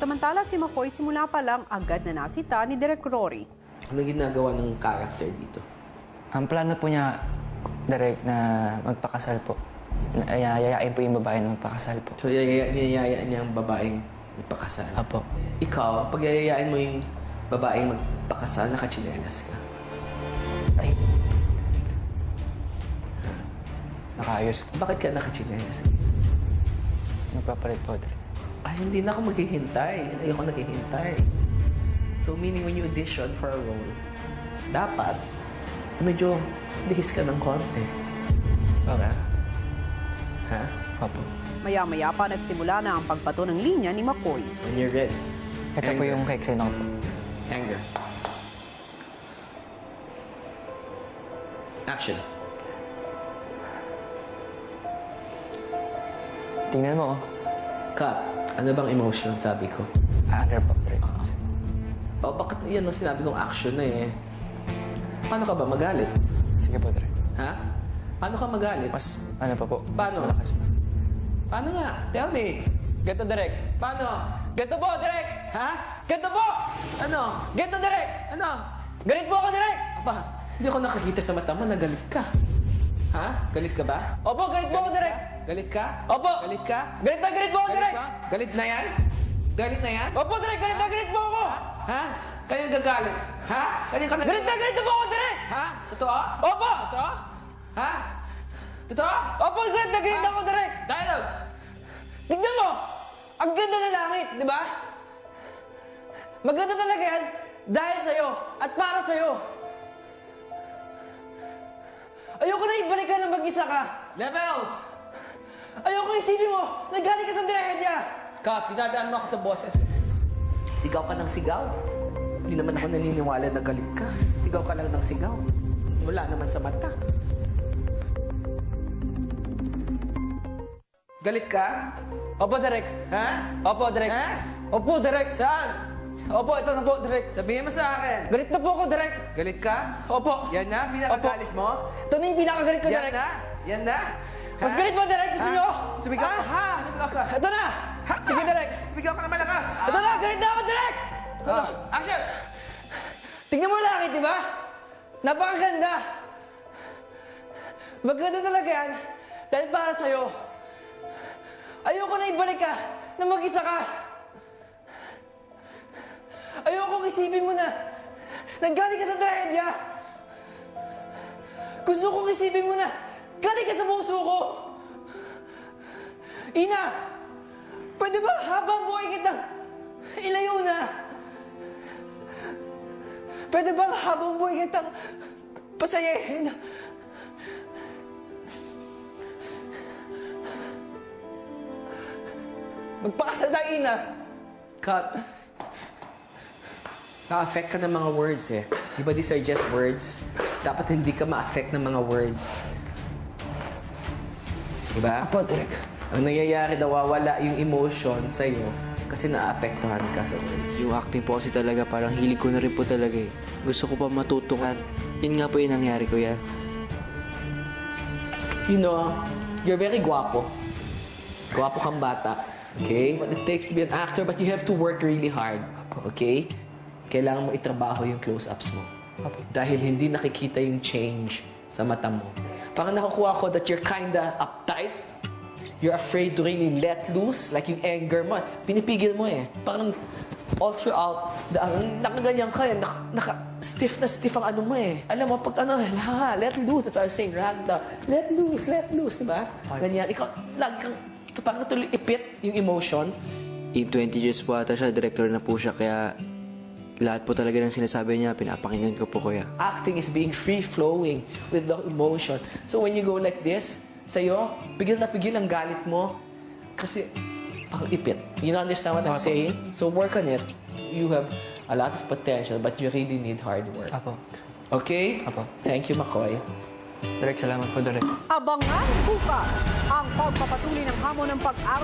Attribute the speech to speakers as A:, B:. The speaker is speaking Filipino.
A: Samantala si McCoy simula pa lang agad na nasita ni Direk Rory.
B: Ano ginagawa ng character dito?
C: Ang plano po niya, Direk, na magpakasal po. Yayain po yung babae na magpakasal po.
B: So, yayayaan niya ang babaeng magpakasal?
C: Apo.
B: Ikaw, pag yayayain mo yung babaeng magpakasal, nakachinelas ka?
C: Ay. Nakaayos.
B: Bakit ka nakachinelas?
C: Magpapalit po, Direk.
B: Ay, hindi na ako maghihintay. Ayoko naghihintay. So, meaning when you audition for a role, dapat medyo lihis ka ng konti.
C: Opo.
B: Ha?
C: Opo.
A: Maya-maya pa nagsimula na ang pagbato ng linya ni McCoy.
B: When you're ready.
C: Ito po yung ka-eksena ko po.
B: Anger. Action.
C: Tingnan mo, oh.
B: Cut. Ano bang emotion, sabi ko?
C: Anger po, Direk.
B: Bakit yan ang sinabi kong action na eh? Paano ka ba magalit?
C: Sige po, Direk.
B: Ha? Paano ka magalit?
C: Mas, ano pa po?
B: Paano?
C: Mas malakas pa.
B: Paano nga? Tell me.
C: Ganto, Direk.
B: Paano?
C: Ganto po, Direk!
B: Ha?
C: Ganto po!
B: Ano?
C: Ganto, Direk!
B: Ano?
C: Galit po ako, Direk!
B: Aba, hindi ako nakakita sa mata mo na galit ka. Ha? Galit ka ba?
C: Opo, galit po ako, Direk!
B: Galit ka?
C: Opo!
B: Galit ka?
C: Galit po ako, Direk!
B: ka? Galit na yan? Galit na yan?
C: Opo, Direk! Galit po ako!
B: Ha? Kanyang gagalit? Ha? Kanyang ka
C: Galit na po ako, Direk!
B: Ha? Totoo?
C: Opo!
B: Totoo? Ha? Totoo?
C: Opo, galit na ako, Direk!
B: Dialogue!
C: Tignan mo! Ang ganda ng langit, di ba? Maganda talaga yan dahil sa'yo at para sa'yo. Ayoko na ibalik ka na mag-isa ka.
B: Levels!
C: Ayoko isipin mo, nagaling ka sa trahedya.
B: Kat, dinadaan mo ako sa boses. Sigaw ka ng sigaw. Hindi naman ako naniniwala na galit ka. Sigaw ka lang ng sigaw. Wala naman sa mata. Galit ka?
C: Opo, Direk.
B: Ha?
C: Opo, Direk.
B: Ha?
C: Opo, Direk.
B: Saan?
C: Opo, ito na po, Direk.
B: Sabihin mo sa akin.
C: Galit na po ako, Direk.
B: Galit ka?
C: Opo.
B: Yan na? Pinakagalit mo?
C: Ito na yung pinakagalit ko,
B: Yan
C: Direk.
B: na? Yan na?
C: Mas galit mo, Direk. Gusto nyo?
B: Sumigaw ka. Ha? Sumigaw ka.
C: Ito na.
B: Ha?
C: Sige, Direk.
B: Sumigaw ka na malakas.
C: Ito na, galit na ako, Direk.
B: Action!
C: Tingnan mo langit, di ba? Napakaganda. Maganda talaga yan dahil para sa'yo. Ayoko na ibalik ka na mag-isa ka. Ayoko isipin mo na nanggaling ka sa trahedya. Gusto kong isipin mo na galing ka sa puso ko. Ina, pwede ba habang buhay kitang ilayo na? Pwede bang habang buhay kitang pasayahin? Magpakasal tayo, Ina.
B: Cut. Na-affect ka ng mga words eh. Di ba these are just words? Dapat hindi ka ma-affect ng mga words. Di ba?
C: Apo, Direk.
B: Ang nangyayari, nawawala yung emotion sa'yo kasi na-apektuhan ka sa words.
D: Yung acting po kasi talaga, parang hilig ko na rin po talaga eh. Gusto ko pa matuto at yun nga po yung nangyari, kuya.
B: You know, you're very guwapo. Guwapo kang bata. Okay? What it takes to be an actor, but you have to work really hard. Okay? Kailangan mo itrabaho yung close-ups mo. Dahil hindi nakikita yung change sa mata mo. Parang nakukuha ko that you're kinda uptight. You're afraid to really let loose. Like yung anger mo. Pinipigil mo eh. Parang all throughout, nakaganyan ka eh. Stiff na stiff ang ano mo eh. Alam mo, pag ano, let loose. That's what I was saying, ragdoll. Let loose, diba? Ganyan. Ikaw, lagi kang, parang tuloy ipit yung emotion.
D: In 20 years po ata siya, director na po siya, kaya lahat po talaga ng sinasabi niya, pinapakinggan ko po, kuya.
B: Acting is being free-flowing with the emotion. So when you go like this, sa'yo, pigil na pigil ang galit mo kasi ang ipit. You understand what I'm saying? So work on it. You have a lot of potential, but you really need hard work.
C: Apo.
B: Okay?
C: Apo.
B: Thank you, McCoy.
C: Direk, salamat po, Direk.
A: Abangan bukas ang pagpapatuloy ng hamon ng pag-arte